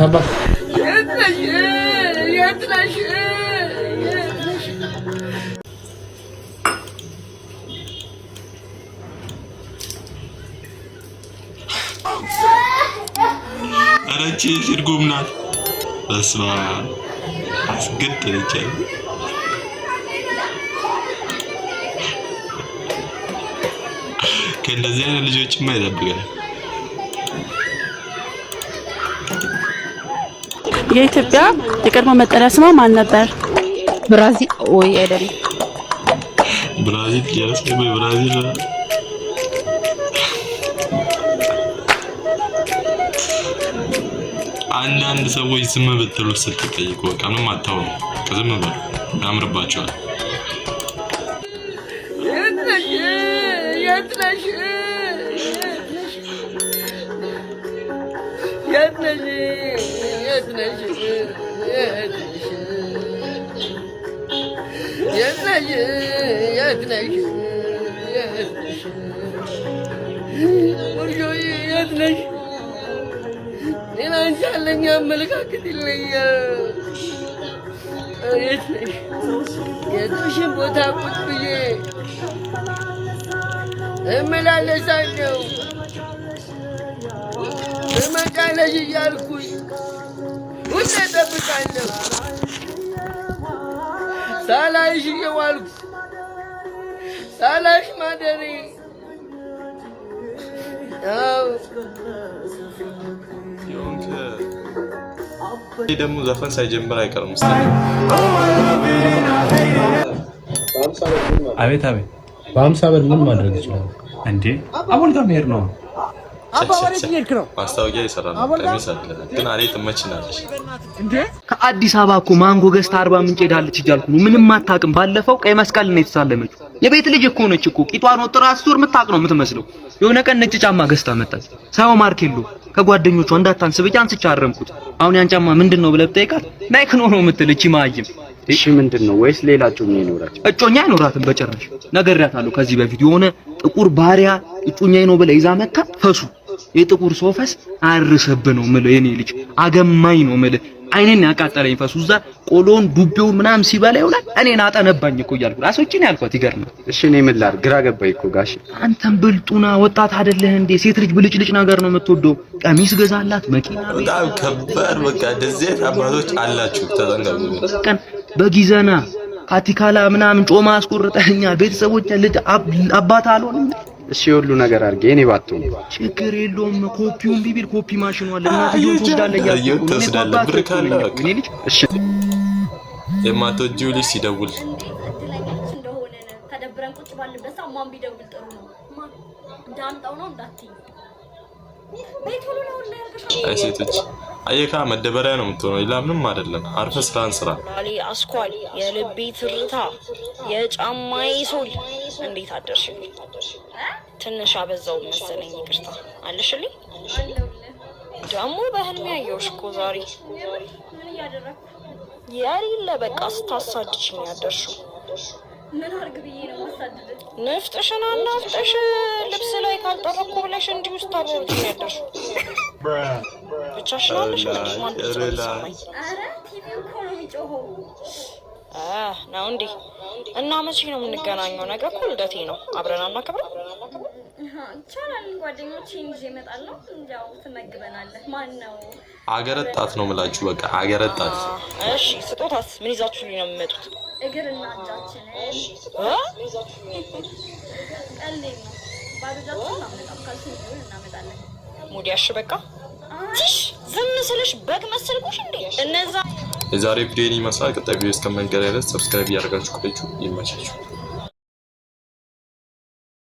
አባት አረቺ ሲርጉም ናት። በስመ አብ አስገደለች። ከእንደዚህ አይነት ልጆችማ ይጠብቃል። የኢትዮጵያ የቀድሞ መጠሪያ ስሟ ማን ነበር? ብራዚል ወይ አይደለም? ብራዚል ያስከበ ብራዚል አንዳንድ ሰዎች ዝም ብትሉ ስትጠይቁ በቃ ምንም አታውሩ። ዝም በሉ ያምርባቸዋል። አንቻለኛ አመለካከት ይለያል። የትሽን ቦታ ቁጭ ብዬ እመላለሳለሁ። ትመጫለሽ እያልኩኝ ሁሌ እጠብቃለሁ። ሳላይሽ እየዋልኩ ሳላይሽ ማደሬ ደግሞ ዘፈን ሳይጀምር አይቀርም። አቤት አቤት፣ በ50 ብር ምን ማድረግ ይችላል እንዴ? አሁን ጋር መሄድ ነው። ማስታወቂያ ይሰራል ግን አሬ ትመችናለሽ እንዴ? ከአዲስ አበባ እኮ ማንጎ ገዝታ 40 ምንጭ ሄዳለች እያልኩ ነው። ምንም አታውቅም። ባለፈው ቀይ መስቀል ነው የተሳለመችው። የቤት ልጅ እኮ ነች እኮ ቂጧን ወጥራ አስር የምታውቅ ነው የምትመስለው። የሆነ ቀን ነጭ ጫማ ገዝታ መጣች። ሳይሆን ማርኬሎ ከጓደኞቿ እንዳታንስ ብቻ አንስቻ አረምኩት። አሁን ያን ጫማ ምንድነው ብለህ ብጠይቃት ናይክ ነው የምትል እቺ ማይም። እሺ ምንድነው? ወይስ ሌላ እጮኛ ይኖራል? እጮኛ አይኖራትም በጭራሽ። ነግሬያታለሁ ከዚህ በፊት የሆነ ጥቁር ባሪያ እጮኛዬ ነው ብላ ይዛ መጣ። ፈሱ የጥቁር ሶፈስ አርሰብ ነው የምልህ የኔ ልጅ አገማኝ ነው የምልህ። አይኔን ያቃጠለኝ ፈሱ እዛ ቆሎን ዱቤውን ምናምን ሲበላ ይውላል። እኔን አጠነባኝ እኮ እያልኩ አሶችን ያልኳት ይገርማል። እሺ እኔ ምን ላድርግ? ግራ ገባኝ እኮ ጋሽ። አንተም ብልጡና ወጣት አይደለህ እንዴ? ሴት ልጅ ብልጭልጭ ነገር ነው የምትወደው። ቀሚስ ገዛላት፣ መኪና በጣም ከባድ በቃ እንደዚህ አባቶች አላችሁ ተጠንቀቁ። ቀን በጊዘና አቲካላ ምናምን ጮማ አስቆርጠኛል። ቤተሰቦች ልጅ አባት አልሆንም። እሺ ሁሉ ነገር አድርጌ እኔ ባትሆን ችግር የለውም። ኮፒውን ቢቢል ኮፒ ማሽኑ አለ እና ልጅ ትወስዳለህ ያለው ተስዳለ ብር ካለ እኔ ልጅ እሺ የማትወጂው ልጅ ሲደውል እንደሆነ ተደብረን ቁጭ ባልበት ማን ቢደውል ጥሩ ነው? ማን እንዳንጣው ነው እንዳትይ ቤት ሁሉ ነው ለያርገሽ። አይ ሴቶች አየካ መደበሪያ ነው የምትሆነው። ሌላ ምንም አይደለም። አርፈ ስራን ስራ። አሊ አስኳል የልቤ ትርታ የጫማዬ ሶል እንዴት አደርሽ? ትንሽ አበዛው መሰለኝ። ይቅርታ አለሽልኝ። ደግሞ በህልሜ ያየሁሽ እኮ ዛሬ። ምን ያደረኩ? ያሪለ በቃ ስታሳድሽኝ ያደርሽው። ምን አርግ ብዬ ነው ማሳደድ? ንፍጥሽን አናፍጥሽ ልብስ ላይ ካልጠረኩ ብለሽ እንዲሁ ስታሮርኝ ያደርሽው። ብቻሽን አለሽ ማን ተሰማኝ? አረ ቲቪው እኮ ነው የሚጮኸው። ነው እንዴ? እና መቼ ነው የምንገናኘው? ነገ እኮ ልደቴ ነው። አብረን አናከብረው? ይቻላል። ጓደኞቼን ይዤ እመጣለሁ። ያው ትመግበናለህ። ማን ነው? አገረጣት ነው የምላችሁ። በቃ አገረጣት። እሺ ስጦታስ ምን ይዛችሁልኝ ነው የምትመጡት? እግርና እጃችንን ቀልዴን ነው። ባዶ እጃችንን እናመጣም። ካልሲም ቢሆን እናመጣለን። ሙዲያሽ በቃ ዝም ስልሽ በግ መሰልኩሽ እንዴ? እነዛ የዛሬ ቪዲዮ ይመስላል። ቀጣይ ቪዲዮ እስከምንገናኝ ድረስ ሰብስክራይብ እያደረጋችሁ ቆዩ። ይመቻችሁ።